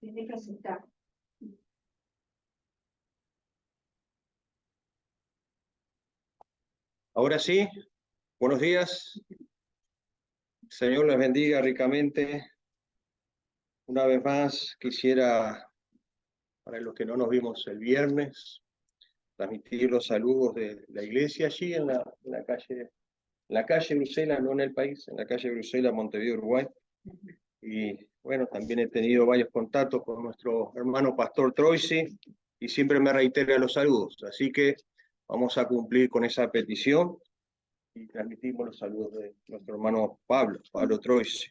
Tiene que aceptar. Ahora sí, buenos días. Señor les bendiga ricamente. Una vez más quisiera, para los que no nos vimos el viernes, transmitir los saludos de la iglesia allí en la calle Bruselas, no en el país, en la calle Bruselas, Montevideo, Uruguay. Y bueno, también he tenido varios contactos con nuestro hermano Pastor Troisi y siempre me reitera los saludos. Así que vamos a cumplir con esa petición y transmitimos los saludos de nuestro hermano Pablo Troisi.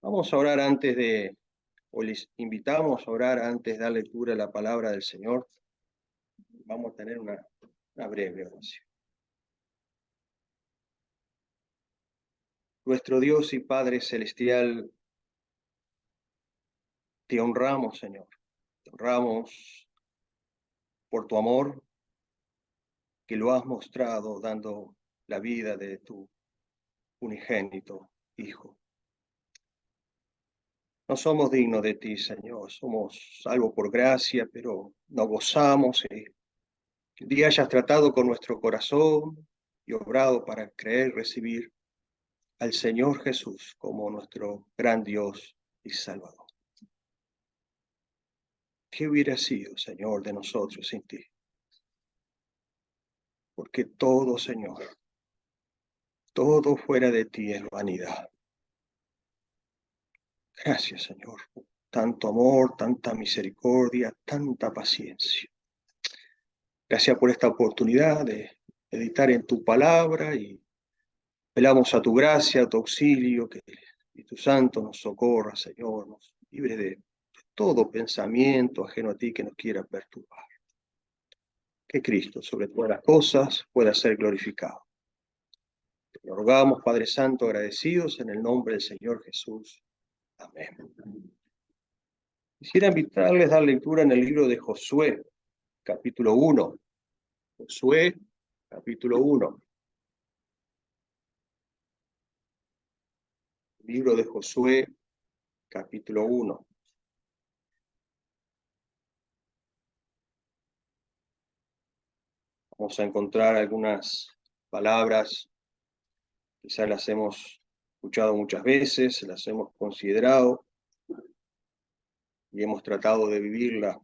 Vamos a orar o les invitamos a orar antes de dar lectura a la palabra del Señor. Vamos a tener una breve oración. Nuestro Dios y Padre Celestial, te honramos, Señor. Te honramos por tu amor, que lo has mostrado dando la vida de tu unigénito Hijo. No somos dignos de ti, Señor, somos salvos por gracia, pero nos gozamos que un día hayas tratado con nuestro corazón y obrado para creer y recibir al Señor Jesús como nuestro gran Dios y Salvador. ¿Qué hubiera sido, Señor, de nosotros sin ti? Porque todo, Señor, todo fuera de ti es vanidad. Gracias, Señor, por tanto amor, tanta misericordia, tanta paciencia. Gracias por esta oportunidad de meditar en tu palabra y velamos a tu gracia, a tu auxilio, que el Espíritu Santo nos socorra, Señor, nos libre de todo pensamiento ajeno a ti que nos quiera perturbar. Que Cristo, sobre todas las cosas, pueda ser glorificado. Te lo rogamos, Padre Santo, agradecidos en el nombre del Señor Jesús. Amén. Quisiera invitarles a dar lectura en el libro de Josué, capítulo 1. Josué, capítulo 1. Libro de Josué, capítulo 1. Vamos a encontrar algunas palabras, quizás las hemos escuchado muchas veces, las hemos considerado y hemos tratado de vivirla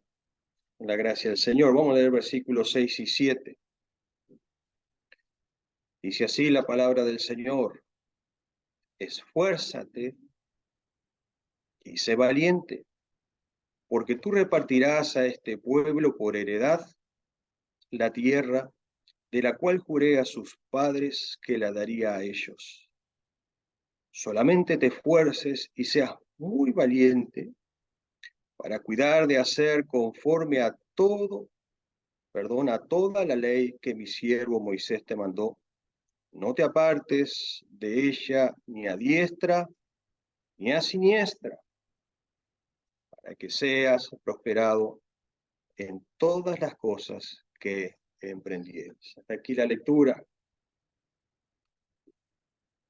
en la gracia del Señor. Vamos a leer versículos 6 y 7. Dice así la palabra del Señor: esfuérzate y sé valiente, porque tú repartirás a este pueblo por heredad la tierra de la cual juré a sus padres que la daría a ellos. Solamente te esfuerces y seas muy valiente para cuidar de hacer conforme a toda la ley que mi siervo Moisés te mandó. No te apartes de ella ni a diestra ni a siniestra, para que seas prosperado en todas las cosas que emprendieres. Hasta aquí la lectura.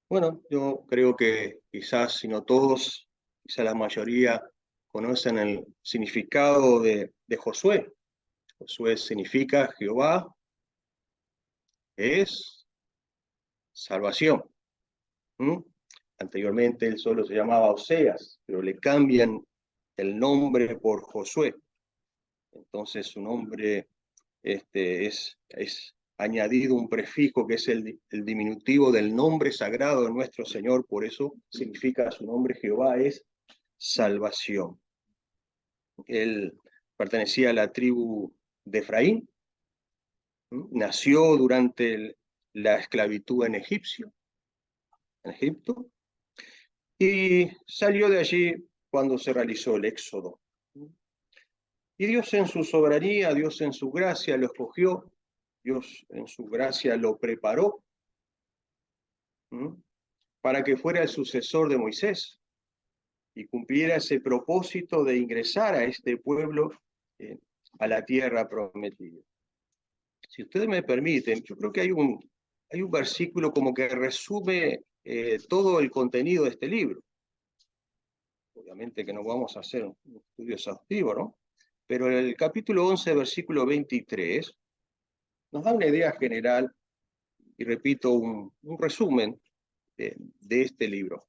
Bueno, yo creo que quizás, si no todos, quizás la mayoría conocen el significado de Josué. Josué significa Jehová es salvación. Anteriormente él solo se llamaba Oseas, pero le cambian el nombre por Josué. Entonces su nombre es añadido un prefijo que es el diminutivo del nombre sagrado de nuestro Señor, por eso significa su nombre Jehová es salvación. Él pertenecía a la tribu de Efraín, nació durante la esclavitud en Egipto, y salió de allí cuando se realizó el éxodo. Y Dios en su soberanía, Dios en su gracia lo escogió, Dios en su gracia lo preparó para que fuera el sucesor de Moisés y cumpliera ese propósito de ingresar a este pueblo a la tierra prometida. Si ustedes me permiten, yo creo que hay un versículo como que resume todo el contenido de este libro. obviamente que no vamos a hacer un estudio exhaustivo, ¿no? Pero el capítulo 11, versículo 23, nos da una idea general, y repito, un resumen de este libro.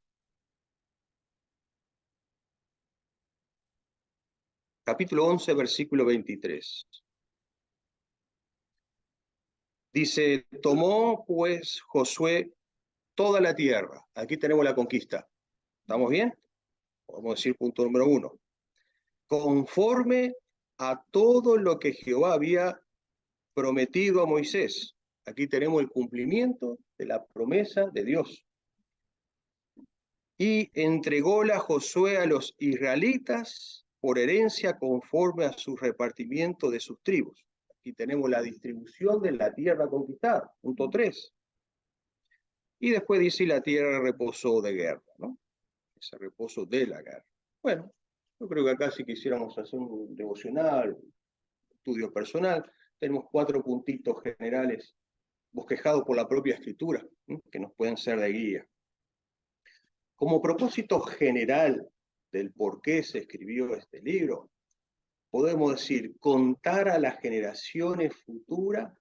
Capítulo 11, versículo 23. Dice, tomó pues Josué toda la tierra. Aquí tenemos la conquista. ¿Estamos bien? Podemos decir punto número 1. Conforme a todo lo que Jehová había prometido a Moisés. Aquí tenemos el cumplimiento de la promesa de Dios. Y entrególa Josué a los israelitas por herencia conforme a su repartimiento de sus tribus. Aquí tenemos la distribución de la tierra conquistada, punto 3. Y después dice, la tierra reposó de guerra, ¿no? Ese reposo de la guerra. Bueno, yo creo que acá si quisiéramos hacer un devocional, un estudio personal, tenemos 4 puntitos generales bosquejados por la propia escritura, ¿sí? Que nos pueden ser de guía. Como propósito general del por qué se escribió este libro, podemos decir, contar a las generaciones futuras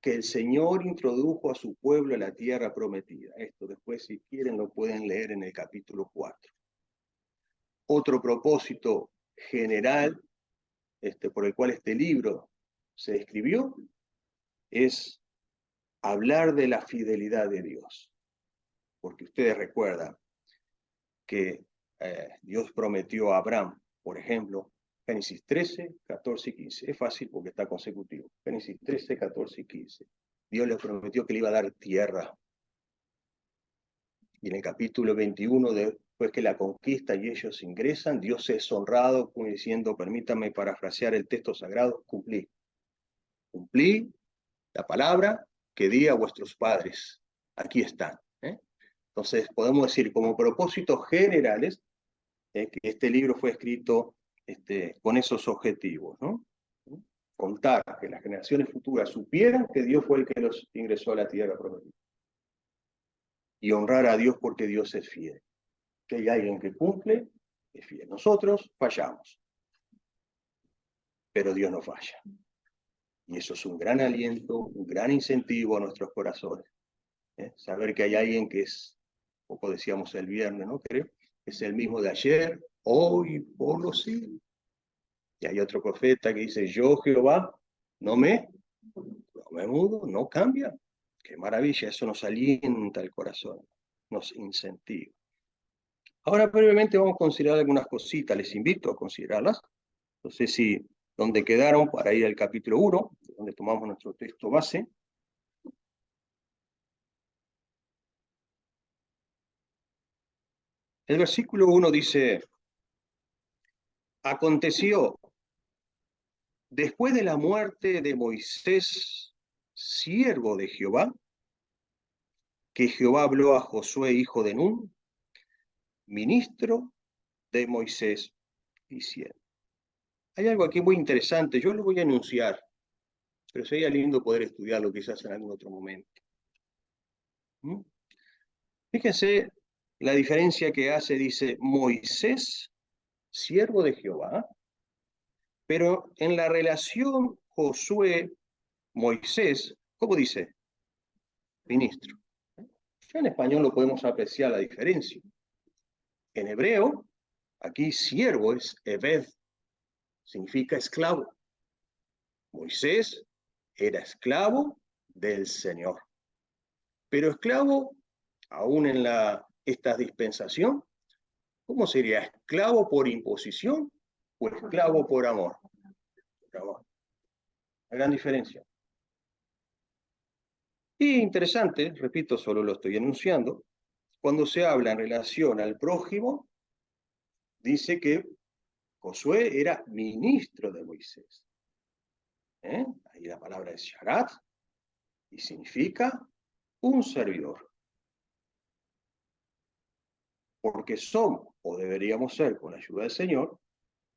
que el Señor introdujo a su pueblo a la tierra prometida. Esto después, si quieren, lo pueden leer en el capítulo 4. Otro propósito general por el cual este libro se escribió es hablar de la fidelidad de Dios. Porque ustedes recuerdan que Dios prometió a Abraham, por ejemplo, Génesis 13, 14 y 15. Es fácil porque está consecutivo. Génesis 13, 14 y 15. Dios le prometió que le iba a dar tierra. Y en el capítulo 21, después que la conquista y ellos ingresan, Dios es honrado diciendo, permítame parafrasear el texto sagrado, cumplí. Cumplí la palabra que di a vuestros padres. Aquí están. Entonces, podemos decir como propósitos generales que este libro fue escrito con esos objetivos, ¿no? Contar, que las generaciones futuras supieran que Dios fue el que los ingresó a la tierra prometida. Y honrar a Dios porque Dios es fiel. Que hay alguien que cumple, es fiel. Nosotros fallamos, pero Dios no falla. Y eso es un gran aliento, un gran incentivo a nuestros corazones. Saber que hay alguien que es, poco decíamos el viernes, ¿no? Creo, es el mismo de ayer, hoy, por los siglos. Y hay otro profeta que dice, yo Jehová, no me mudo, no cambia. Qué maravilla, eso nos alienta el corazón, nos incentiva. Ahora brevemente vamos a considerar algunas cositas, les invito a considerarlas. No sé si donde quedaron para ir al capítulo 1, donde tomamos nuestro texto base. El versículo 1 dice, aconteció, después de la muerte de Moisés, siervo de Jehová, que Jehová habló a Josué, hijo de Nun, ministro de Moisés, diciendo. Hay algo aquí muy interesante, yo lo voy a enunciar, pero sería lindo poder estudiarlo quizás en algún otro momento. Fíjense la diferencia que hace, dice Moisés, siervo de Jehová, pero en la relación Josué-Moisés, ¿cómo dice? Ministro. Ya en español lo podemos apreciar la diferencia. En hebreo, aquí siervo es eved, significa esclavo. Moisés era esclavo del Señor. Pero esclavo, aún en esta dispensación, ¿cómo sería? ¿Esclavo por imposición o esclavo por amor? Por amor. Una gran diferencia. Y interesante, repito, solo lo estoy enunciando, cuando se habla en relación al prójimo, dice que Josué era ministro de Moisés. Ahí la palabra es sharat y significa un servidor. Porque somos, o deberíamos ser, con la ayuda del Señor,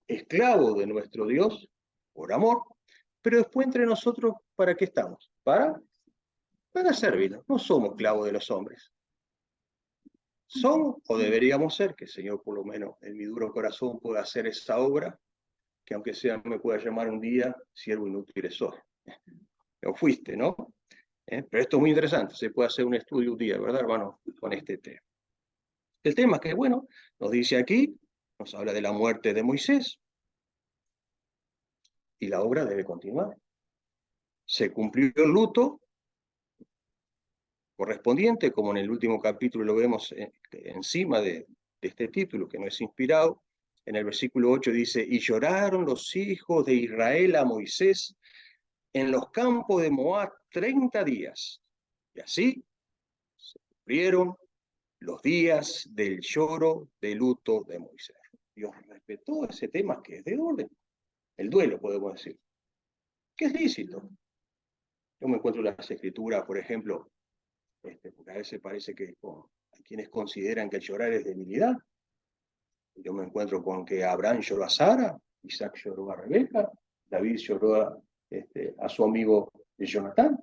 esclavos de nuestro Dios por amor, pero después entre nosotros, ¿para qué estamos? Para servirnos. No somos esclavos de los hombres. Son o deberíamos ser, que el Señor por lo menos en mi duro corazón pueda hacer esa obra, que aunque sea me pueda llamar un día, siervo inútil sos. O fuiste, ¿no? Pero esto es muy interesante, se puede hacer un estudio un día, ¿verdad, hermano? Con este tema. El tema es que, bueno, nos dice aquí, nos habla de la muerte de Moisés, y la obra debe continuar. Se cumplió el luto correspondiente, como en el último capítulo lo vemos encima de este título, que no es inspirado. En el versículo 8 dice, y lloraron los hijos de Israel a Moisés en los campos de Moab 30 días. Y así se cumplieron los días del lloro de luto de Moisés. Dios respetó ese tema que es de orden. El duelo, podemos decir, que es lícito. Yo me encuentro en las escrituras, por ejemplo, porque a veces parece que hay quienes consideran que el llorar es debilidad. Yo me encuentro con que Abraham lloró a Sara, Isaac lloró a Rebeca, David lloró a su amigo Jonatán.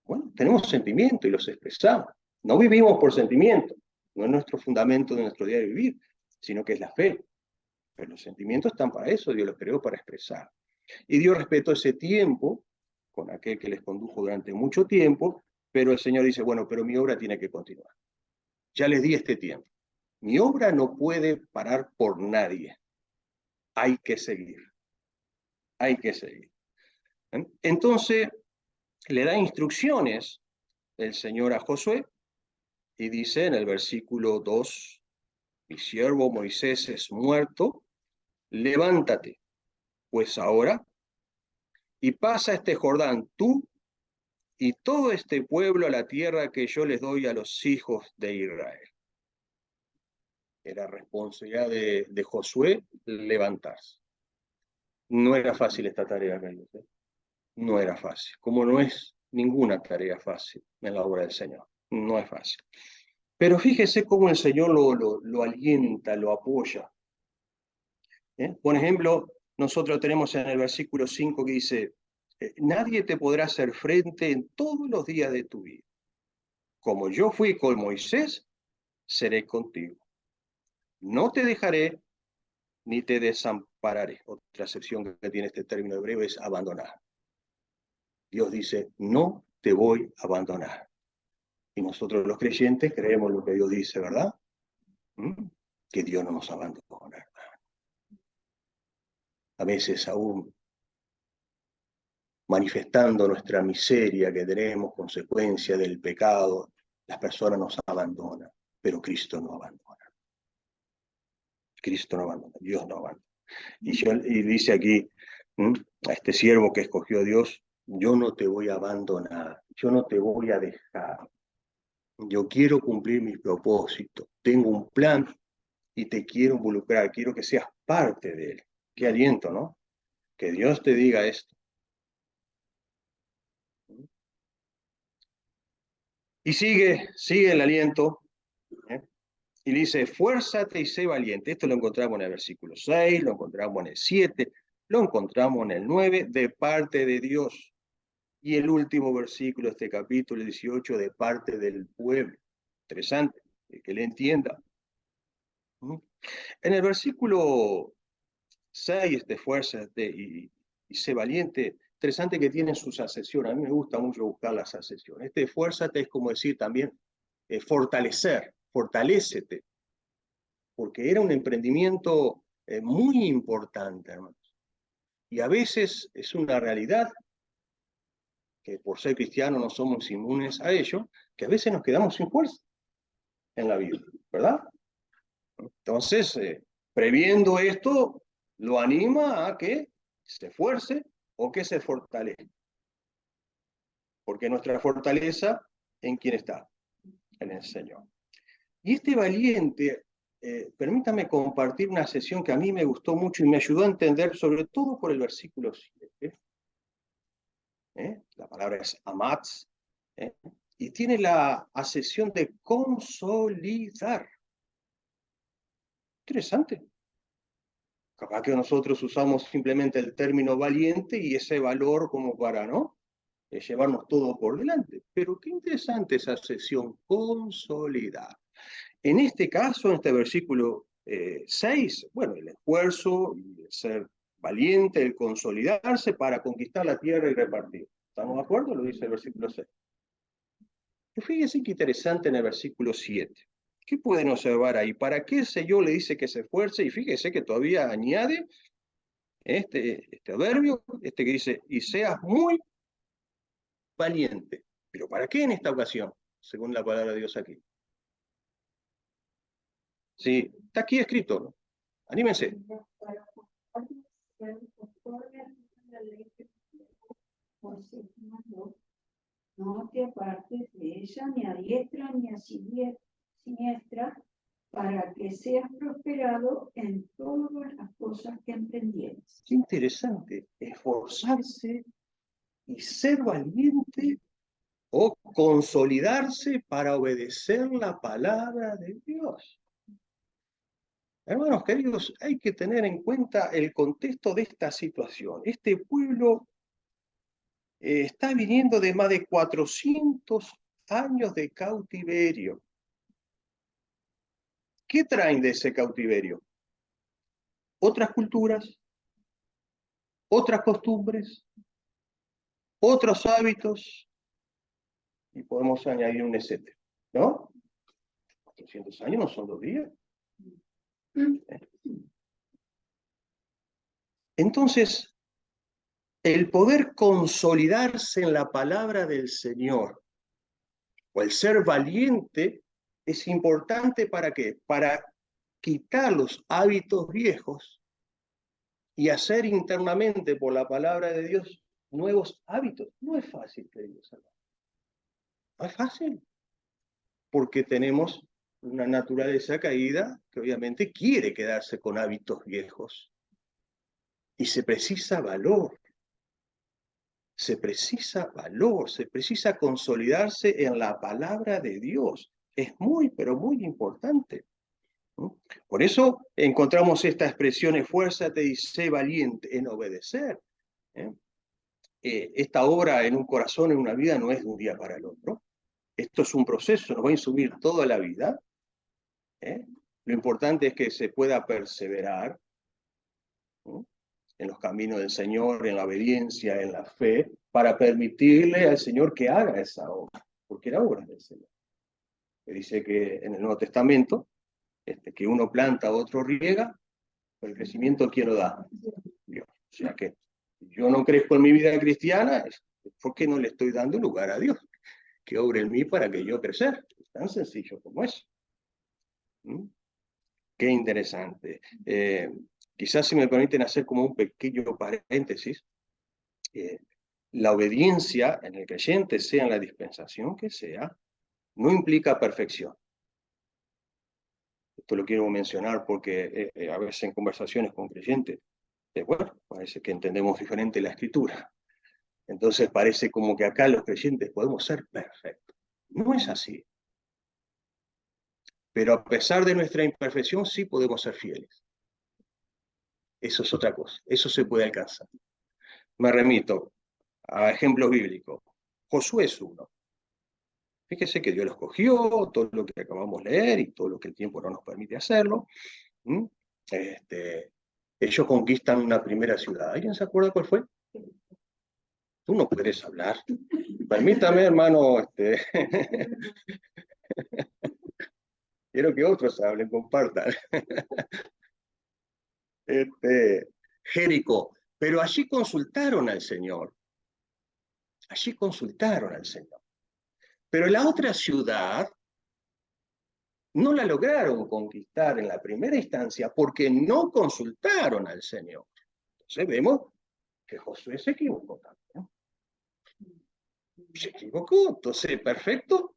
Bueno, tenemos sentimientos y los expresamos. No vivimos por sentimientos, no es nuestro fundamento de nuestro día de vivir, sino que es la fe. Pero los sentimientos están para eso, Dios los creó para expresar. Y Dios respetó ese tiempo con aquel que les condujo durante mucho tiempo, pero el Señor dice, bueno, pero mi obra tiene que continuar. Ya les di este tiempo. Mi obra no puede parar por nadie. Hay que seguir. Hay que seguir. Entonces, le da instrucciones el Señor a Josué y dice en el versículo 2, mi siervo Moisés es muerto, levántate, pues ahora, y pasa este Jordán tú y todo este pueblo a la tierra que yo les doy a los hijos de Israel. Era responsabilidad de Josué levantarse. No era fácil esta tarea, amigos. No era fácil, como no es ninguna tarea fácil en la obra del Señor. No es fácil. Pero fíjese cómo el Señor lo alienta, lo apoya. Por ejemplo, nosotros tenemos en el versículo 5 que dice, nadie te podrá hacer frente en todos los días de tu vida. Como yo fui con Moisés, seré contigo. No te dejaré ni te desampararé. Otra acepción que tiene este término hebreo es abandonar. Dios dice, no te voy a abandonar. Y nosotros los creyentes creemos lo que Dios dice, ¿verdad? Que Dios no nos abandona. A veces aún manifestando nuestra miseria que tenemos, consecuencia del pecado, las personas nos abandonan, pero Cristo no abandona. Cristo no abandona, Dios no abandona. Y dice aquí, a este siervo que escogió Dios, yo no te voy a abandonar, yo no te voy a dejar. Yo quiero cumplir mi propósito, tengo un plan y te quiero involucrar, quiero que seas parte de él. Qué aliento, ¿no? Que Dios te diga esto. Y sigue el aliento, y dice, esfuérzate y sé valiente. Esto lo encontramos en el versículo 6, lo encontramos en el 7, lo encontramos en el 9, de parte de Dios. Y el último versículo de este capítulo 18, de parte del pueblo. Interesante, que le entienda. En el versículo 6, esfuérzate y sé valiente. Interesante que tienen sus asesiones. A mí me gusta mucho buscar las asesiones. Esfuérzate es como decir también fortalecer, fortalécete, porque era un emprendimiento muy importante, hermanos. Y a veces es una realidad que por ser cristianos no somos inmunes a ello, que a veces nos quedamos sin fuerza en la vida, ¿verdad? Entonces, previendo esto, lo anima a que se esfuerce o que se fortalezca. Porque nuestra fortaleza, ¿en quién está? En el Señor. Y este valiente, permítame compartir una sesión que a mí me gustó mucho y me ayudó a entender, sobre todo por el versículo 7. La palabra es amatz, y tiene la asesión de consolidar. Interesante. Capaz que nosotros usamos simplemente el término valiente y ese valor como para, ¿no? Llevarnos todo por delante. Pero qué interesante esa sesión, consolidar. En este caso, en este versículo 6, bueno, el esfuerzo, el ser valiente, el consolidarse para conquistar la tierra y repartir. ¿Estamos de acuerdo? Lo dice el versículo 6. Y fíjense qué interesante en el versículo 7. ¿Qué pueden observar ahí? ¿Para qué el Señor le dice que se esfuerce? Y fíjese que todavía añade este adverbio, que dice, y seas muy valiente. ¿Pero para qué en esta ocasión? Según la palabra de Dios aquí. Sí, está aquí escrito, ¿no? Anímense. No te apartes de ella ni a diestra ni a siniestra, para que seas prosperado en todas las cosas que emprendieres. Qué interesante, esforzarse y ser valiente o consolidarse para obedecer la palabra de Dios. Hermanos queridos, hay que tener en cuenta el contexto de esta situación. Este pueblo está viniendo de más de 400 años de cautiverio. ¿Qué traen de ese cautiverio? Otras culturas, otras costumbres, otros hábitos, y podemos añadir un etcétera, ¿no? 400 años no son 2 días. Entonces, el poder consolidarse en la palabra del Señor, o el ser valiente, es importante ¿para qué? Para quitar los hábitos viejos y hacer internamente por la palabra de Dios nuevos hábitos. No es fácil, queridos hermanos. No es fácil, porque tenemos una naturaleza caída que obviamente quiere quedarse con hábitos viejos. Y se precisa valor, se precisa consolidarse en la palabra de Dios. Es muy, pero muy importante. Por eso encontramos esta expresión, esfuérzate y sé valiente en obedecer. Esta obra en un corazón, en una vida, no es de un día para el otro. Esto es un proceso, nos va a insumir toda la vida. Lo importante es que se pueda perseverar en los caminos del Señor, en la obediencia, en la fe, para permitirle al Señor que haga esa obra, porque era obra del Señor. Que dice que en el Nuevo Testamento, que uno planta, otro riega, pero el crecimiento, ¿quién lo da? Dios. O sea que yo no crezco en mi vida cristiana, ¿por qué no le estoy dando lugar a Dios? Que obre en mí para que yo crecer. Es tan sencillo como eso. Qué interesante. Quizás si me permiten hacer como un pequeño paréntesis, la obediencia en el creyente, sea en la dispensación que sea, no implica perfección. Esto lo quiero mencionar porque a veces en conversaciones con creyentes, bueno, parece que entendemos diferente la escritura. Entonces parece como que acá los creyentes podemos ser perfectos. No es así. Pero a pesar de nuestra imperfección, sí podemos ser fieles. Eso es otra cosa. Eso se puede alcanzar. Me remito a ejemplos bíblicos. Josué es uno. Fíjese que Dios lo escogió, todo lo que acabamos de leer y todo lo que el tiempo no nos permite hacerlo. Ellos conquistan una primera ciudad. ¿Alguien se acuerda cuál fue? Tú no puedes hablar. Permítame, hermano. Quiero que otros hablen, compartan. Jericó. Pero allí consultaron al Señor. Allí consultaron al Señor. Pero la otra ciudad no la lograron conquistar en la primera instancia porque no consultaron al Señor. Entonces vemos que Josué se equivocó también. Se equivocó, entonces, ¿perfecto?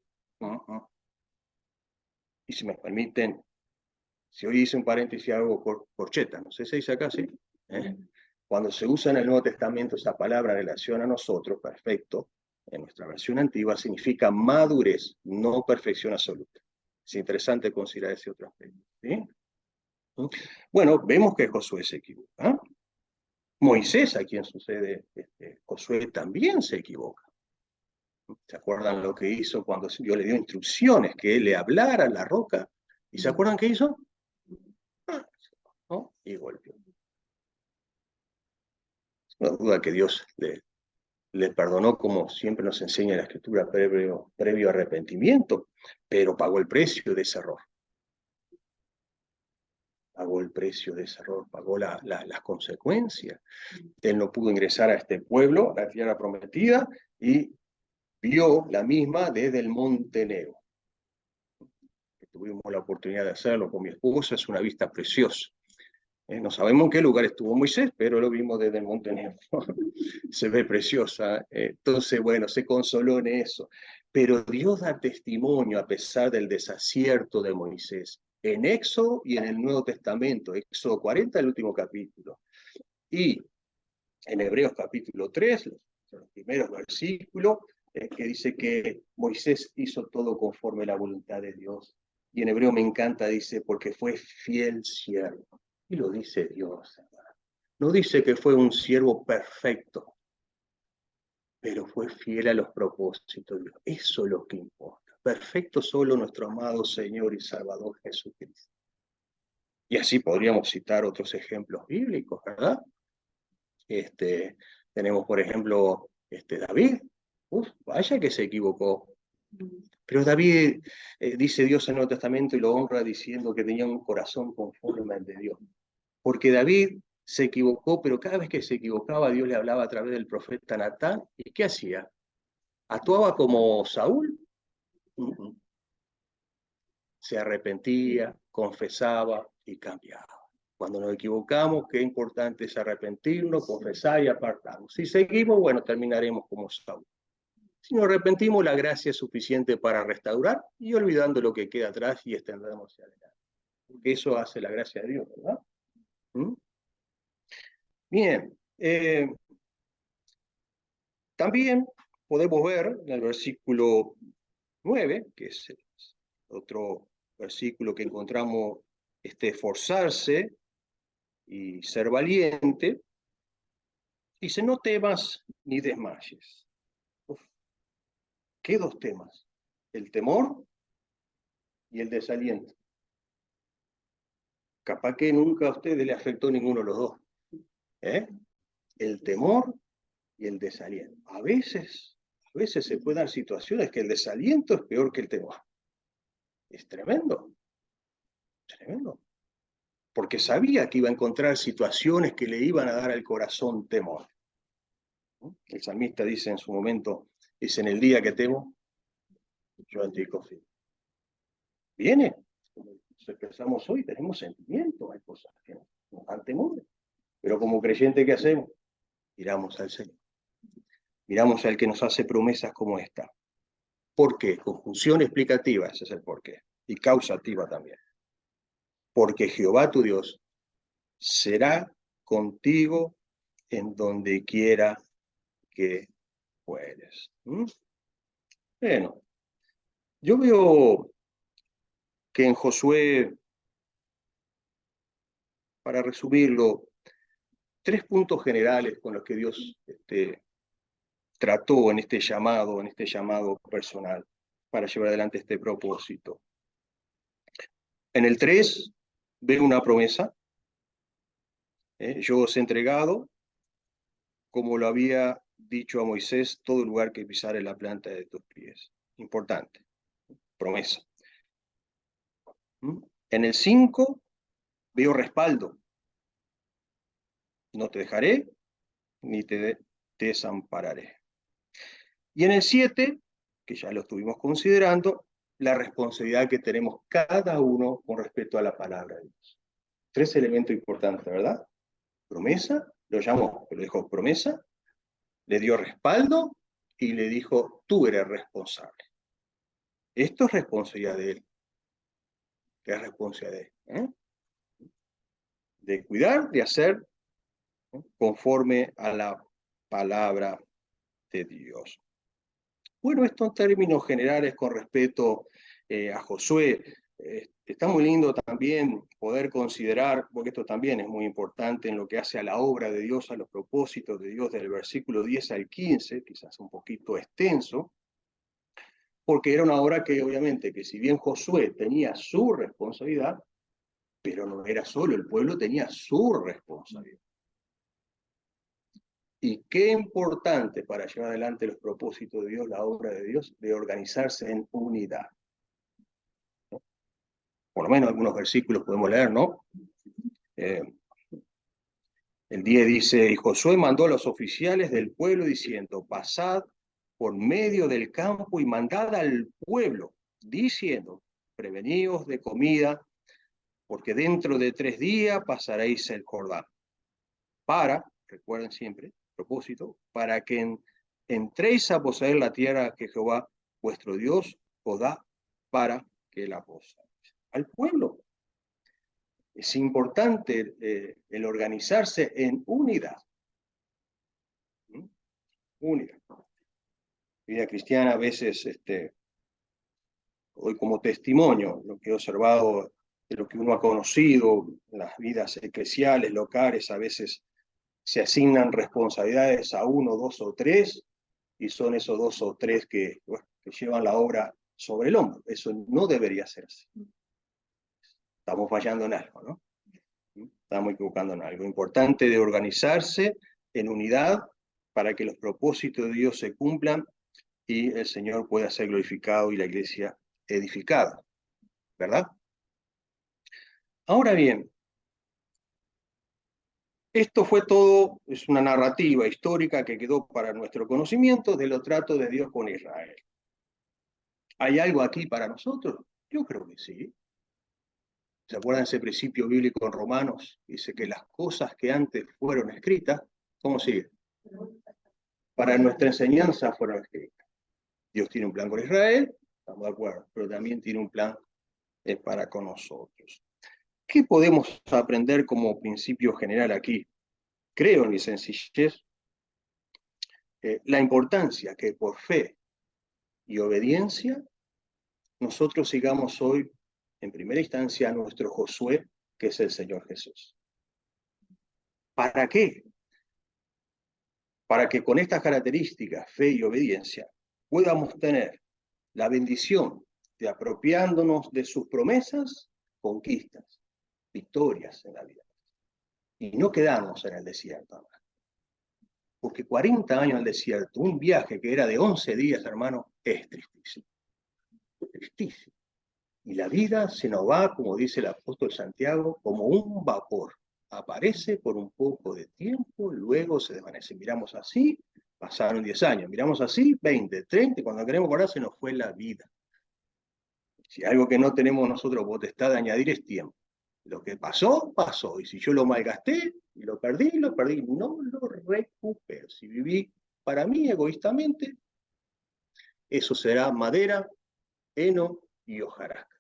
Y si me permiten, si hoy hice un paréntesis algo corcheta, no sé si dice acá, ¿sí? Cuando se usa en el Nuevo Testamento esa palabra en relación a nosotros, perfecto, en nuestra versión antigua significa madurez, no perfección absoluta. Es interesante considerar ese otro aspecto. ¿Sí? Bueno, vemos que Josué se equivoca. Moisés, a quien sucede, Josué también se equivoca. ¿Se acuerdan lo que hizo cuando Dios le dio instrucciones? Que él le hablara a la roca ¿Y se acuerdan qué hizo? ¿No? Y golpeó. No duda que Dios le perdonó, como siempre nos enseña la Escritura, previo arrepentimiento, pero pagó el precio de ese error. Pagó el precio de ese error, pagó las consecuencias. Él no pudo ingresar a este pueblo, a la tierra prometida, y vio la misma desde el Monte Nebo. Tuvimos la oportunidad de hacerlo con mi esposa, es una vista preciosa. No sabemos en qué lugar estuvo Moisés, pero lo vimos desde el Monte Nebo. Se ve preciosa. Entonces, bueno, se consoló en eso. Pero Dios da testimonio a pesar del desacierto de Moisés. En Éxodo y en el Nuevo Testamento, Éxodo 40, el último capítulo. Y en Hebreos capítulo 3, los primeros versículos, que dice que Moisés hizo todo conforme a la voluntad de Dios. Y en hebreo me encanta, dice, porque fue fiel siervo. Y lo dice Dios, hermano. No dice que fue un siervo perfecto, pero fue fiel a los propósitos de Dios. Eso es lo que importa. Perfecto solo nuestro amado Señor y Salvador Jesucristo. Y así podríamos citar otros ejemplos bíblicos, ¿verdad? Tenemos, por ejemplo, David. Vaya que se equivocó. Pero David, dice Dios en el Nuevo Testamento, y lo honra diciendo que tenía un corazón conforme al de Dios. Porque David se equivocó, pero cada vez que se equivocaba, Dios le hablaba a través del profeta Natán. ¿Y qué hacía? ¿Actuaba como Saúl? Se arrepentía, confesaba y cambiaba. Cuando nos equivocamos, qué importante es arrepentirnos, confesar y apartarnos. Si seguimos, bueno, terminaremos como Saúl. Si nos arrepentimos, la gracia es suficiente para restaurar y olvidando lo que queda atrás y extendamos hacia adelante. Porque eso hace la gracia de Dios, ¿verdad? Bien. También podemos ver en el versículo 9, que es otro versículo que encontramos, esforzarse y ser valiente, dice, no temas ni desmayes. Uf, ¿qué dos temas? El temor y el desaliento. Capaz que nunca a ustedes le afectó ninguno de los dos. El temor y el desaliento. A veces se pueden dar situaciones que el desaliento es peor que el temor. Es tremendo. Tremendo. Porque sabía que iba a encontrar situaciones que le iban a dar al corazón temor. El salmista dice en su momento, es en el día que temo, yo en ti confío. Viene, como expresamos hoy, tenemos sentimientos, hay cosas que nos dan temor. Pero como creyente, ¿qué hacemos? Miramos al Señor. Miramos al que nos hace promesas como esta. ¿Por qué? Conjunción explicativa, ese es el porqué. Y causativa también. Porque Jehová tu Dios será contigo en donde quiera que fueres. Bueno, yo veo que en Josué, para resumirlo, 3 puntos generales con los que Dios trató en este llamado personal para llevar adelante este propósito. En el 3 veo una promesa. Yo os he entregado, como lo había dicho a Moisés, todo lugar que pisare la planta de tus pies. Importante. Promesa. En el 5 veo respaldo. No te dejaré, ni te desampararé. Y en el 7, que ya lo estuvimos considerando, la responsabilidad que tenemos cada uno con respecto a la palabra de Dios. 3 elementos importantes, ¿verdad? Promesa, lo llamó, pero dijo promesa, le dio respaldo y le dijo, tú eres responsable. Esto es responsabilidad de él. Es responsabilidad de él. De cuidar, de hacer conforme a la palabra de Dios. Bueno, esto en términos generales con respecto a Josué. Está muy lindo también poder considerar, porque esto también es muy importante en lo que hace a la obra de Dios, a los propósitos de Dios, del versículo 10 al 15, quizás un poquito extenso, porque era una obra que obviamente, que si bien Josué tenía su responsabilidad, pero no era solo, el pueblo tenía su responsabilidad. Y qué importante para llevar adelante los propósitos de Dios, la obra de Dios, de organizarse en unidad. Por lo menos algunos versículos podemos leer, ¿no? El 10 dice, y Josué mandó a los oficiales del pueblo diciendo, pasad por medio del campo y mandad al pueblo, diciendo, preveníos de comida, porque dentro de 3 días pasaréis el Jordán. Recuerden siempre, propósito, para que entréis a poseer la tierra que Jehová vuestro Dios os da para que la poseáis. Al pueblo. Es importante el organizarse en unidad. Unidad. Vida cristiana a veces, hoy como testimonio, lo que he observado, de lo que uno ha conocido, las vidas eclesiales, locales, a veces se asignan responsabilidades a 1, 2 o 3, y son esos 2 o 3 que llevan la obra sobre el hombro. Eso no debería ser así. Estamos fallando en algo, ¿no? Estamos equivocando en algo. Importante de organizarse en unidad para que los propósitos de Dios se cumplan y el Señor pueda ser glorificado y la iglesia edificada, ¿verdad? Ahora bien, esto fue todo, es una narrativa histórica que quedó para nuestro conocimiento de los tratos de Dios con Israel. ¿Hay algo aquí para nosotros? Yo creo que sí. ¿Se acuerdan ese principio bíblico en Romanos? Dice que las cosas que antes fueron escritas, ¿cómo sigue? Para nuestra enseñanza fueron escritas. Dios tiene un plan con Israel, estamos de acuerdo, pero también tiene un plan para con nosotros. ¿Qué podemos aprender como principio general aquí? Creo en mi sencillez la importancia que por fe y obediencia nosotros sigamos hoy, en primera instancia, a nuestro Josué, que es el Señor Jesús. ¿Para qué? Para que con estas características, fe y obediencia, podamos tener la bendición de, apropiándonos de sus promesas, conquistas, victorias en la vida. Y no quedarnos en el desierto. Porque 40 años en el desierto, un viaje que era de 11 días, hermano, es tristísimo. Tristísimo. Y la vida se nos va, como dice el apóstol Santiago, como un vapor. Aparece por un poco de tiempo, luego se desvanece. Miramos así, pasaron 10 años. Miramos así, 20, 30, y cuando queremos acordar se nos fue la vida. Si algo que no tenemos nosotros potestad de añadir es tiempo. Lo que pasó, pasó. Y si yo lo malgasté y lo perdí, no lo recupero. Si viví para mí egoístamente, eso será madera, heno y hojarasca.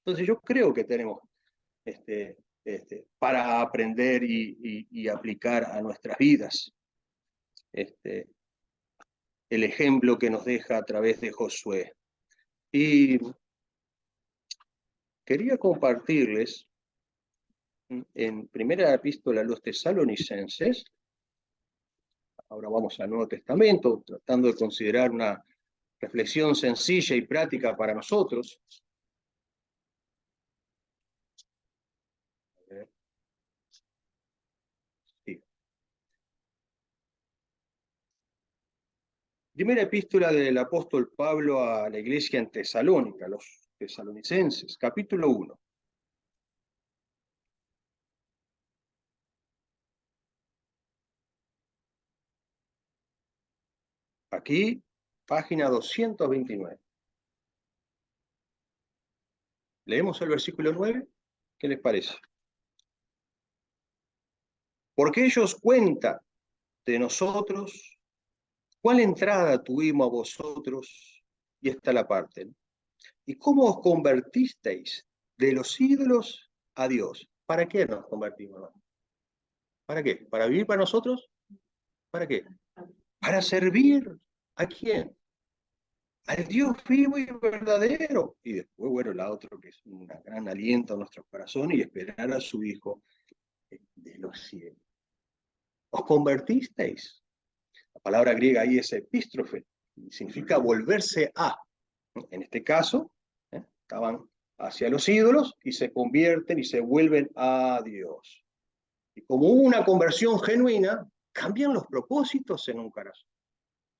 Entonces yo creo que tenemos para aprender y aplicar a nuestras vidas el ejemplo que nos deja a través de Josué. Y quería compartirles en primera epístola a los tesalonicenses, ahora vamos al Nuevo Testamento, tratando de considerar una reflexión sencilla y práctica para nosotros. Sí. Primera epístola del apóstol Pablo a la iglesia en Tesalónica, los tesalonicenses, capítulo 1. Aquí, página 229. ¿Leemos el versículo 9? ¿Qué les parece? Porque ellos cuentan de nosotros cuál entrada tuvimos a vosotros, y esta la parte, ¿no? Y cómo os convertisteis de los ídolos a Dios. ¿Para qué nos convertimos, hermano? ¿Para qué? ¿Para vivir para nosotros? ¿Para qué? Para servir. ¿A quién? Al Dios vivo y verdadero. Y después, bueno, la otra que es un gran aliento a nuestros corazones y esperar a su Hijo de los cielos. ¿Os convertisteis? La palabra griega ahí es epístrofe, significa volverse a. En este caso, estaban hacia los ídolos y se convierten y se vuelven a Dios. Y como hubo una conversión genuina, cambian los propósitos en un corazón,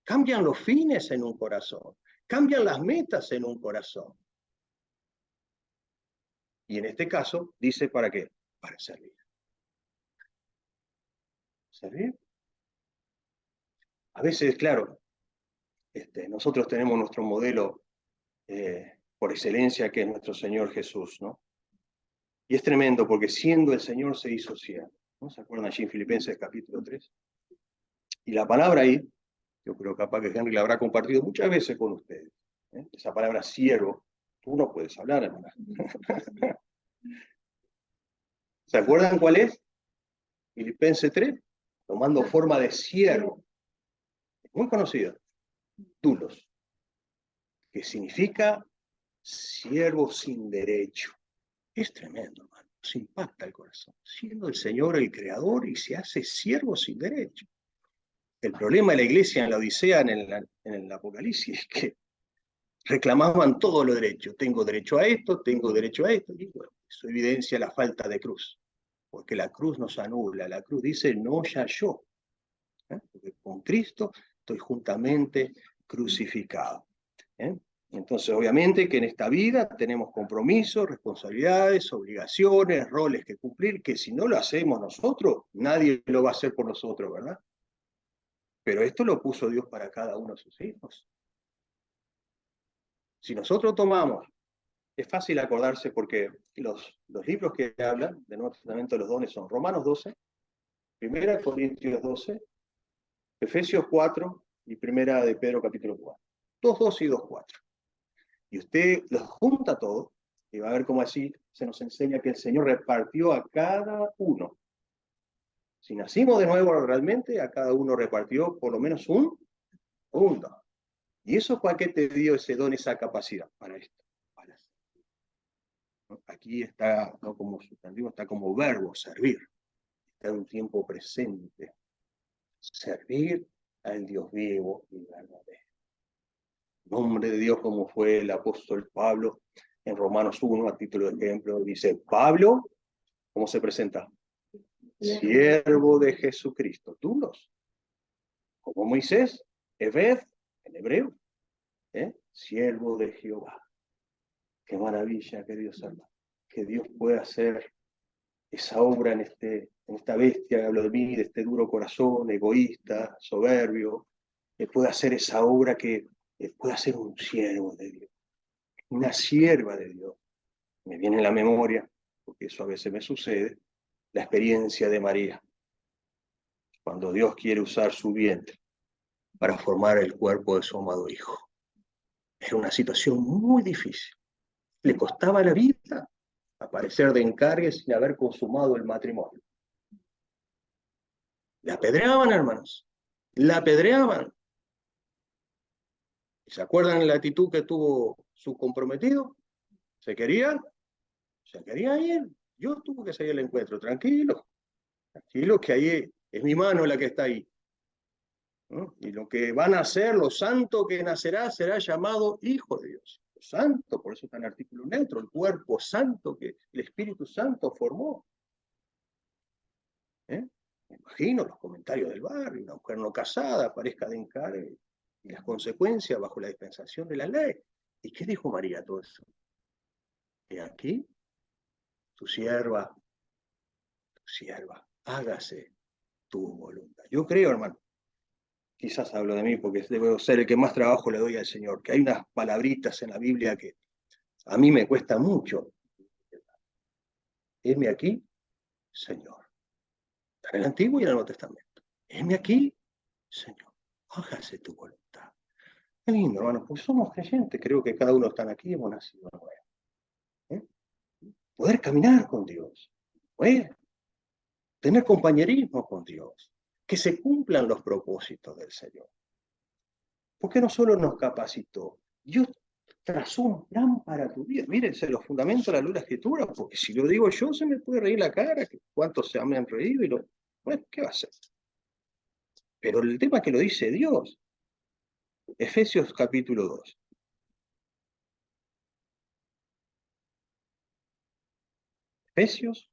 cambian los fines en un corazón, cambian las metas en un corazón. Y en este caso, dice, ¿para qué? Para servir. ¿Servir? A veces, claro, nosotros tenemos nuestro modelo por excelencia, que es nuestro Señor Jesús, ¿no? Y es tremendo, porque siendo el Señor se hizo siervo, ¿no? ¿Se acuerdan allí en Filipenses capítulo 3? Y la palabra ahí, yo creo capaz que Henry la habrá compartido muchas veces con ustedes, ¿eh? Esa palabra siervo, tú no puedes hablar, hermana. ¿Se acuerdan cuál es? Filipenses 3, tomando forma de siervo. Muy conocida. Dulos, que significa siervo sin derecho. Es tremendo, hermano. Se impacta el corazón. Siendo el Señor el creador y se hace siervo sin derecho. El problema de la iglesia en la Odisea, en el Apocalipsis, es que reclamaban todo lo derecho. Tengo derecho a esto, tengo derecho a esto. Y bueno, eso evidencia la falta de cruz. Porque la cruz nos anula. La cruz dice, no ya yo. Porque con Cristo estoy juntamente crucificado. Entonces, obviamente que en esta vida tenemos compromisos, responsabilidades, obligaciones, roles que cumplir, que si no lo hacemos nosotros, nadie lo va a hacer por nosotros, ¿verdad? Pero esto lo puso Dios para cada uno de sus hijos. Si nosotros tomamos, es fácil acordarse porque los libros que hablan del Nuevo Testamento de los dones son Romanos 12, 1 Corintios 12, Efesios 4 y 1 de Pedro capítulo 4. 2:2 y 2:4. Y usted los junta todos y va a ver cómo así se nos enseña que el Señor repartió a cada uno. Si nacimos de nuevo realmente, a cada uno repartió por lo menos un don. ¿Y eso para qué te dio ese don, esa capacidad? Para esto. Para esto. Aquí está, no como sustantivo, está como verbo, servir. Está en un tiempo presente. Servir al Dios vivo y verdadero. Nombre de Dios, como fue el apóstol Pablo en Romanos 1, a título de ejemplo, dice, Pablo, ¿cómo se presenta? Siervo de Jesucristo. Duros. Como Moisés, Ebed, en hebreo, siervo de Jehová. Qué maravilla, queridos hermanos, que Dios pueda hacer esa obra en esta bestia que hablo de mí, de este duro corazón, egoísta, soberbio, que pueda hacer esa obra que pueda ser un siervo de Dios, una sierva de Dios. Me viene en la memoria, porque eso a veces me sucede, la experiencia de María, cuando Dios quiere usar su vientre para formar el cuerpo de su amado Hijo. Era una situación muy difícil. Le costaba la vida aparecer de encargue sin haber consumado el matrimonio. La apedreaban, hermanos. La apedreaban. ¿Se acuerdan la actitud que tuvo su comprometido? ¿Se quería? Se quería ir. Yo tuve que salir al encuentro. Tranquilo. Tranquilo, que ahí es mi mano la que está ahí. ¿No? Y lo que van a hacer, lo santo que nacerá, será llamado Hijo de Dios. Lo santo, por eso está en artículo neutro, el cuerpo santo que el Espíritu Santo formó. Me imagino los comentarios del barrio, una mujer no casada, aparezca de encargue, y las consecuencias bajo la dispensación de la ley. ¿Y qué dijo María a todo eso? He aquí, tu sierva, hágase tu voluntad. Yo creo, hermano, quizás hablo de mí porque debo ser el que más trabajo le doy al Señor, que hay unas palabritas en la Biblia que a mí me cuesta mucho. Heme aquí, Señor. Está en el Antiguo y en el Nuevo Testamento. Heme aquí, Señor. Hágase tu voluntad. Qué lindo, hermano, pues somos creyentes. Creo que cada uno está aquí y hemos nacido nuevo. Poder caminar con Dios. Tener compañerismo con Dios. Que se cumplan los propósitos del Señor. Porque no solo nos capacitó, Dios trazó un plan para tu vida. Mírense los fundamentos de la luz de la Escritura, porque si lo digo yo, se me puede reír la cara, que cuántos se me han reído, y bueno, ¿qué va a hacer? Pero el tema es que lo dice Dios. Efesios capítulo 2. Efesios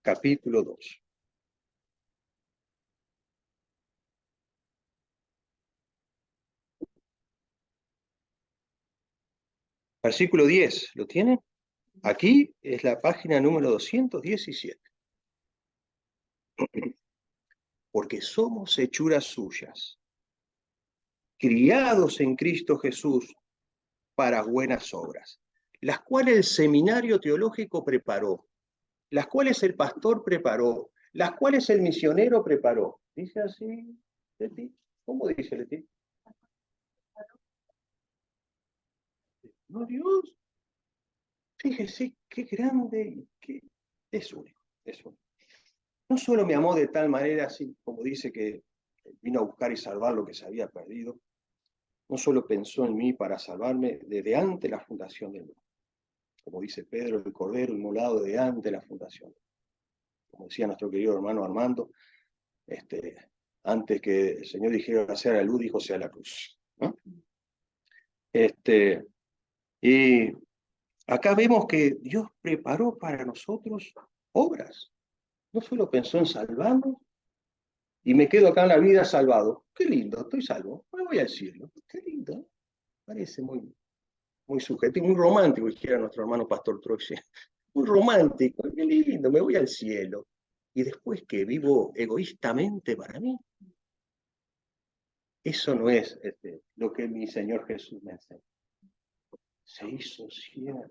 capítulo 2. Versículo 10, ¿lo tiene? Aquí es la página número 217. Porque somos hechuras suyas, criados en Cristo Jesús para buenas obras, las cuales el seminario teológico preparó, las cuales el pastor preparó, las cuales el misionero preparó. ¿Dice así, Leti? ¿Cómo dice Leti? No, Dios. Fíjese qué grande y qué es único, es único. No solo me amó de tal manera, así como dice que vino a buscar y salvar lo que se había perdido, no solo pensó en mí para salvarme desde antes la fundación del mundo. Como dice Pedro, el Cordero inmolado de antes la fundación. Como decía nuestro querido hermano Armando, antes que el Señor dijera sea la luz, dijo sea la cruz, ¿no? Y acá vemos que Dios preparó para nosotros obras. No solo pensó en salvarnos, y me quedo acá en la vida salvado. Qué lindo, estoy salvo, me voy al cielo. Qué lindo, parece muy subjetivo, muy romántico, dijera nuestro hermano Pastor Troche. Muy romántico, qué lindo, me voy al cielo. Y después que vivo egoístamente para mí. Eso no es lo que mi Señor Jesús me enseña. Se hizo siervo.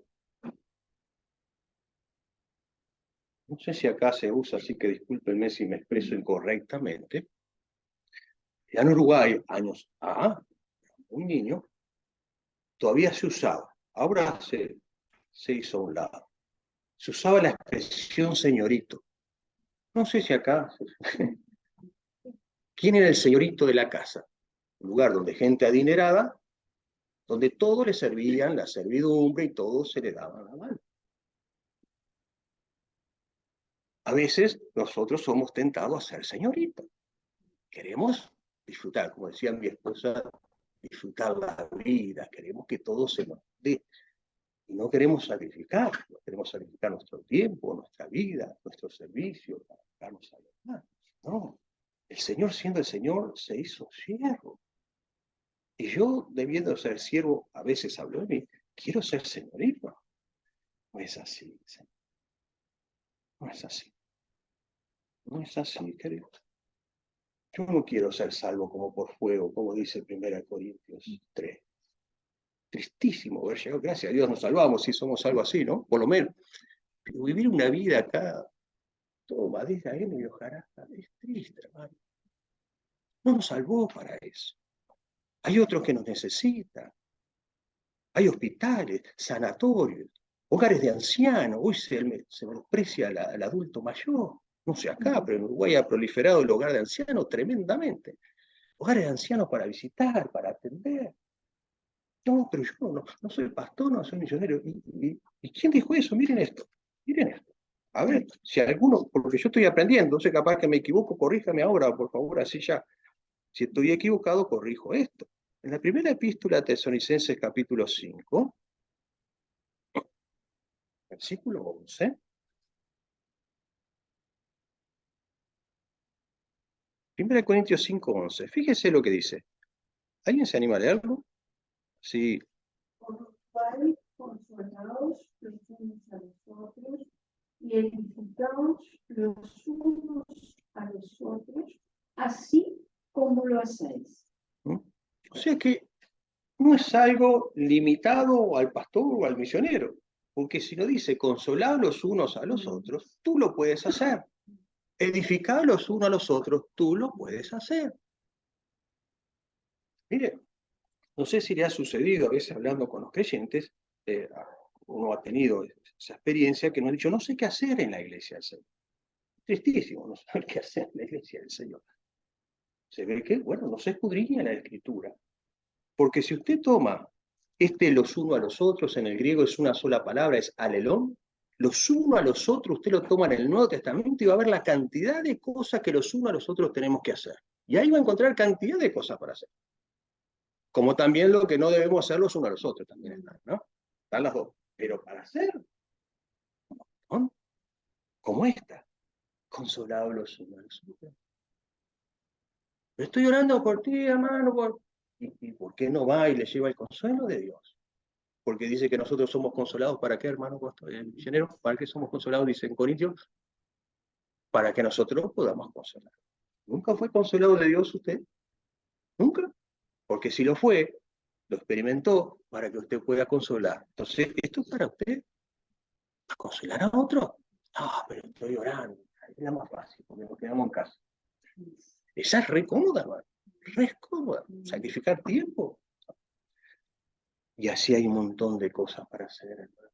No sé si acá se usa, así que discúlpenme si me expreso incorrectamente. Ya en Uruguay, años un niño, todavía se usaba. Ahora se hizo a un lado. Se usaba la expresión señorito. No sé si acá. ¿Quién era el señorito de la casa? Un lugar donde gente adinerada, donde todo le servían, la servidumbre y todo se le daba la mano. A veces nosotros somos tentados a ser señorito. Queremos disfrutar, como decía mi esposa, disfrutar la vida, queremos que todo se nos dé. Y no queremos sacrificar nuestro tiempo, nuestra vida, nuestro servicio, para darnos a los demás. No, el Señor siendo el Señor se hizo siervo. Y yo, debiendo ser siervo, a veces hablo de mí, quiero ser señorito. No es así, Señor. No es así. No es así, querido. Yo no quiero ser salvo como por fuego, como dice 1 Corintios 3. Tristísimo haber llegado, gracias a Dios nos salvamos, si somos algo así, ¿no? Por lo menos. Pero vivir una vida acá, todo madera, y hojarasca, es triste, hermano. No nos salvó para eso. Hay otros que nos necesitan. Hay hospitales, sanatorios, hogares de ancianos. Hoy se menosprecia al adulto mayor. No sé acá, pero en Uruguay ha proliferado el hogar de ancianos tremendamente. Hogares de ancianos para visitar, para atender. No, pero yo no soy pastor, no soy misionero. ¿Y quién dijo eso? Miren esto, miren esto. A ver, si alguno, porque yo estoy aprendiendo, no sé, capaz que me equivoco, corríjame ahora, por favor, así ya. Si estoy equivocado, corrijo esto. En la primera epístola a Tesalonicenses, capítulo 5, versículo 11. 1 Corintios 5, 11. Fíjese lo que dice. ¿Alguien se anima a leerlo? Sí. Por lo cual, consolaos los unos a los otros y edificaos los unos a los otros, así como lo hacéis. O sea que no es algo limitado al pastor o al misionero, porque si no dice consolar los unos a los otros, tú lo puedes hacer. Edificar los unos a los otros, tú lo puedes hacer. Mire, no sé si le ha sucedido a veces hablando con los creyentes, uno ha tenido esa experiencia que nos ha dicho, no sé qué hacer en la iglesia del Señor. Tristísimo no saber qué hacer en la iglesia del Señor. Se ve que, bueno, no se escudriña la Escritura. Porque si usted toma los unos a los otros, en el griego es una sola palabra, es alelón, los unos a los otros, usted lo toma en el Nuevo Testamento y va a ver la cantidad de cosas que los unos a los otros tenemos que hacer. Y ahí va a encontrar cantidad de cosas para hacer. Como también lo que no debemos hacer los unos a los otros también están, ¿no? Están las dos. Pero para hacer, ¿no? Como esta, consolados los unos a los otros. Estoy orando por ti, hermano. ¿Y por qué no va y le lleva el consuelo de Dios? Porque dice que nosotros somos consolados. ¿Para qué, hermano misionero? ¿Para qué somos consolados? Dice en Corintios. Para que nosotros podamos consolar. ¿Nunca fue consolado de Dios usted? ¿Nunca? Porque si lo fue, lo experimentó para que usted pueda consolar. Entonces, ¿esto es para usted? ¿Para consolar a otro? No, pero estoy orando. Es la más fácil, porque nos quedamos en casa. Esa es re cómoda, hermano. Re cómoda. Sacrificar tiempo. Y así hay un montón de cosas para hacer, hermano.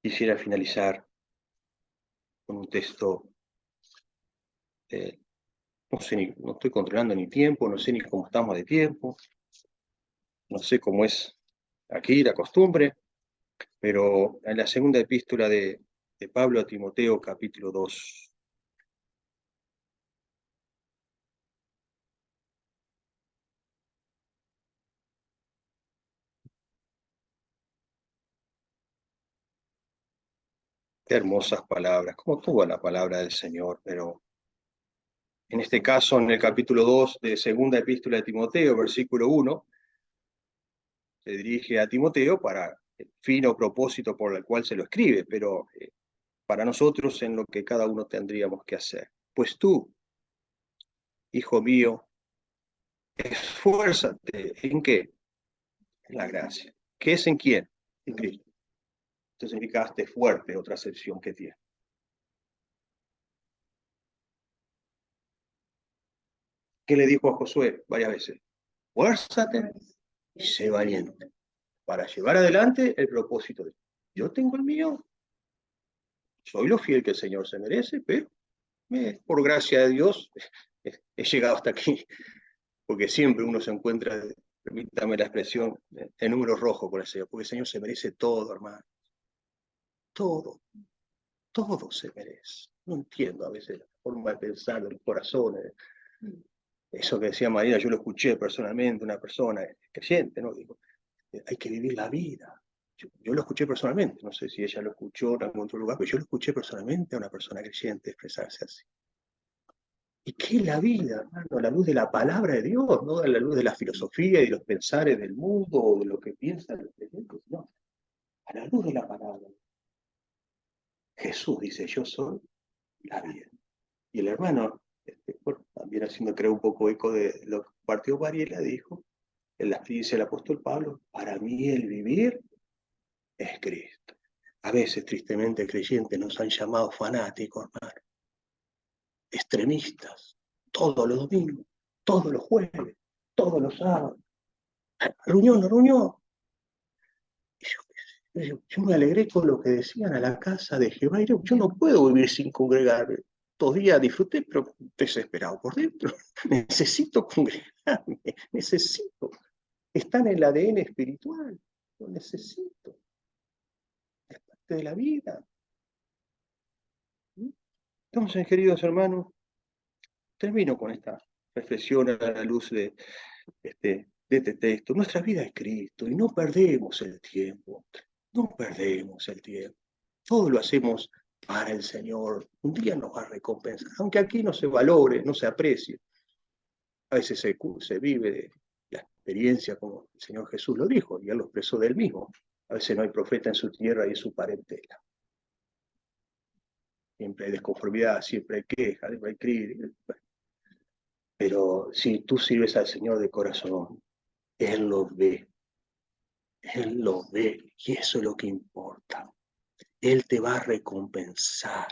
Quisiera finalizar con un texto. No sé no estoy controlando ni tiempo, no sé ni cómo estamos de tiempo, no sé cómo es aquí la costumbre, pero en la segunda epístola de Pablo a Timoteo, capítulo 2. Qué hermosas palabras, como toda la palabra del Señor, pero en este caso, en el capítulo 2 de segunda epístola de Timoteo, versículo 1, se dirige a Timoteo para el fin o propósito por el cual se lo escribe, pero para nosotros en lo que cada uno tendríamos que hacer. Pues tú, hijo mío, esfuérzate. ¿En qué? En la gracia. ¿Qué es en quién? En Cristo. Esto significa hazte fuerte, otra acepción que tiene. ¿Qué le dijo a Josué varias veces? Fuérzate y sé valiente para llevar adelante el propósito de Dios. Yo tengo el mío, soy lo fiel que el Señor se merece, pero por gracia de Dios he llegado hasta aquí, porque siempre uno se encuentra, permítame la expresión, en números rojos con el Señor, porque el Señor se merece todo, hermano. Todo, todo se merece. No entiendo a veces la forma de pensar de los corazones. Eso que decía Marina, yo lo escuché personalmente, una persona creyente, ¿no? Dijo, hay que vivir la vida. Yo lo escuché personalmente, no sé si ella lo escuchó en algún otro lugar, pero yo lo escuché personalmente a una persona creyente expresarse así. ¿Y qué es la vida, hermano? A la luz de la palabra de Dios, no a la luz de la filosofía y de los pensares del mundo o de lo que piensan los creyentes, no. A la luz de la palabra. Jesús dice, yo soy la vida. Y el hermano, bueno, también haciendo creo un poco eco de lo que compartió Mariela, dijo, en la experiencia del apóstol Pablo, para mí el vivir es Cristo. A veces, tristemente, creyentes nos han llamado fanáticos, hermano, extremistas, todos los domingos, todos los jueves, todos los sábados, reunión, reunión. Yo me alegré con lo que decían a la casa de Jehová. Yo no puedo vivir sin congregarme. Todos días disfruté, pero desesperado por dentro. Necesito congregarme, necesito. Está en el ADN espiritual. Lo necesito. Es parte de la vida. Entonces, queridos hermanos, termino con esta reflexión a la luz de este texto. Nuestra vida es Cristo y no perdemos el tiempo. No perdemos el tiempo. Todo lo hacemos para el Señor. Un día nos va a recompensar, aunque aquí no se valore, no se aprecie. A veces se vive de la experiencia como el Señor Jesús lo dijo, y Él lo expresó del mismo. A veces no hay profeta en su tierra y en su parentela. Siempre hay desconformidad, siempre hay queja, siempre hay crítica. Pero si tú sirves al Señor de corazón, Él lo ve. Él lo ve y eso es lo que importa. Él te va a recompensar.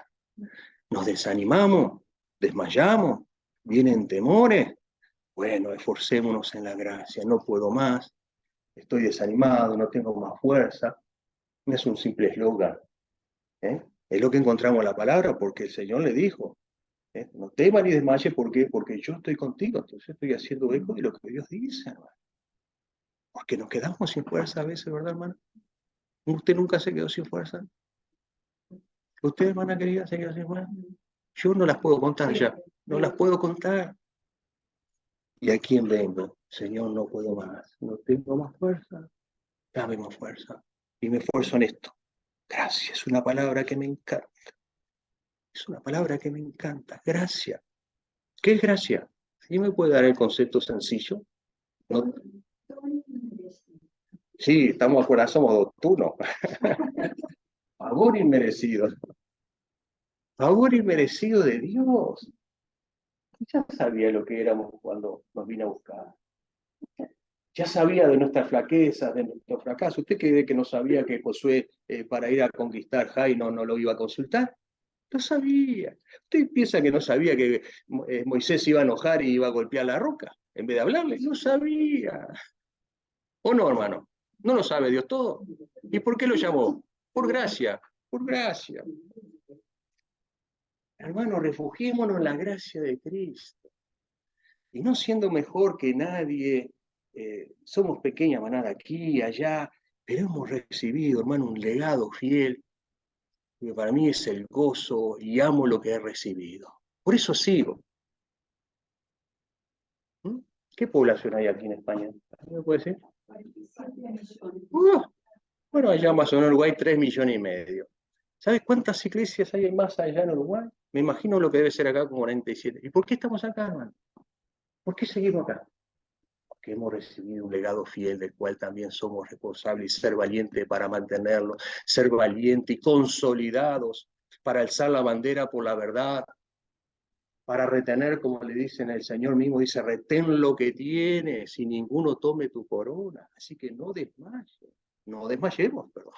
Nos desanimamos, desmayamos, vienen temores. Bueno, esforcémonos en la gracia. No puedo más, estoy desanimado, no tengo más fuerza. No es un simple eslogan. Es lo que encontramos en la palabra porque el Señor le dijo. No temas ni desmayes, ¿por qué? Porque yo estoy contigo. Entonces estoy haciendo eco de lo que Dios dice, hermano. Porque nos quedamos sin fuerza a veces, ¿verdad, hermano? ¿Usted nunca se quedó sin fuerza? ¿Usted, hermana querida, se quedó sin fuerza? Yo no las puedo contar ya. no las puedo contar. ¿Y a quién vengo? Señor, no puedo más, no tengo más fuerza. Dame más fuerza. Y me esfuerzo en esto. Gracia es una palabra que me encanta. Es una palabra que me encanta. Gracia. ¿Qué es gracia? ¿Sí me puede dar el concepto sencillo? No. Sí, estamos afuera, somos dos turnos. Favor inmerecido. Favor inmerecido de Dios. Ya sabía lo que éramos cuando nos vino a buscar. Ya sabía de nuestras flaquezas, de nuestros fracasos. ¿Usted cree que no sabía que Josué para ir a conquistar Jai no lo iba a consultar? Lo sabía. ¿Usted piensa que no sabía que Moisés iba a enojar y iba a golpear la roca en vez de hablarle? Lo sabía. ¿O no, hermano? ¿No lo sabe Dios todo? ¿Y por qué lo llamó? Por gracia, por gracia. Hermano, refugiémonos en la gracia de Cristo. Y no siendo mejor que nadie, somos pequeña manada aquí y allá, pero hemos recibido, hermano, un legado fiel, que para mí es el gozo y amo lo que he recibido. Por eso sigo. ¿Mm? ¿Qué población hay aquí en España? ¿Me puede decir? Bueno, allá más o menos en Uruguay 3,5 millones. ¿Sabes cuántas iglesias hay más allá en Uruguay? Me imagino lo que debe ser acá con 47. ¿Y por qué estamos acá, hermano? ¿Por qué seguimos acá? Porque hemos recibido un legado fiel del cual también somos responsables y ser valientes para mantenerlo, ser valientes y consolidados para alzar la bandera por la verdad, para retener, como le dicen el Señor mismo, dice, retén lo que tienes y ninguno tome tu corona. Así que no desmayes, no desmayemos, perdón.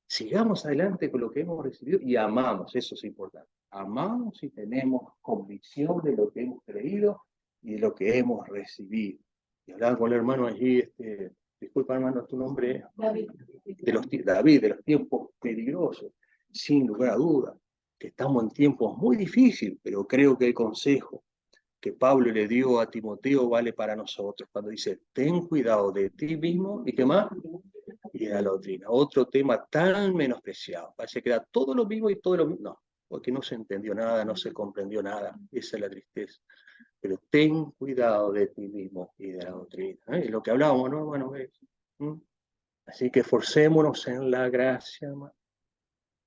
Sigamos adelante con lo que hemos recibido y amamos, eso es importante. Amamos y tenemos convicción de lo que hemos creído y de lo que hemos recibido. Y hablaba con el hermano allí, disculpa hermano, tu nombre, David, David, de los tiempos peligrosos, sin lugar a dudas, que estamos en tiempos muy difíciles, pero creo que el consejo que Pablo le dio a Timoteo vale para nosotros, cuando dice, ten cuidado de ti mismo, ¿y qué más? Y de la doctrina. Otro tema tan menospreciado. Parece que era todo lo mismo y todo lo mismo. No, porque no se entendió nada, no se comprendió nada. Esa es la tristeza. Pero ten cuidado de ti mismo y de la doctrina. Es lo que hablábamos, ¿no, hermano? ¿Mm? Así que forcémonos en la gracia, hermano.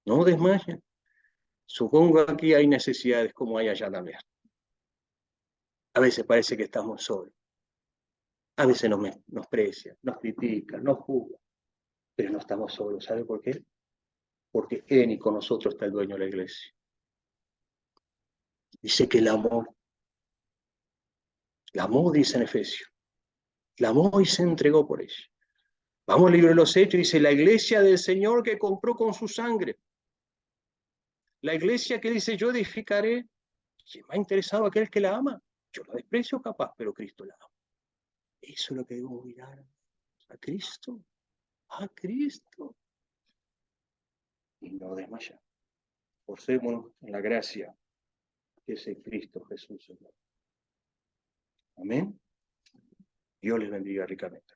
No desmayen. Supongo que aquí hay necesidades como hay allá también. A veces parece que estamos solos. A veces nos menosprecian, nos critican, nos juzgan. Pero no estamos solos. ¿Sabe por qué? Porque en y con nosotros está el dueño de la iglesia. Dice que la amó, dice en Efesios, la amó y se entregó por ella. Vamos al libro de los Hechos, dice, la iglesia del Señor que compró con su sangre. La iglesia que dice, yo edificaré. ¿Quién me ha interesado aquel que la ama? Yo lo desprecio capaz, pero Cristo la ama. Eso es lo que debemos mirar. A Cristo. A Cristo. Y no desmayar. Forcémonos en la gracia que es el Cristo Jesús, Señor. Amén. Dios les bendiga ricamente.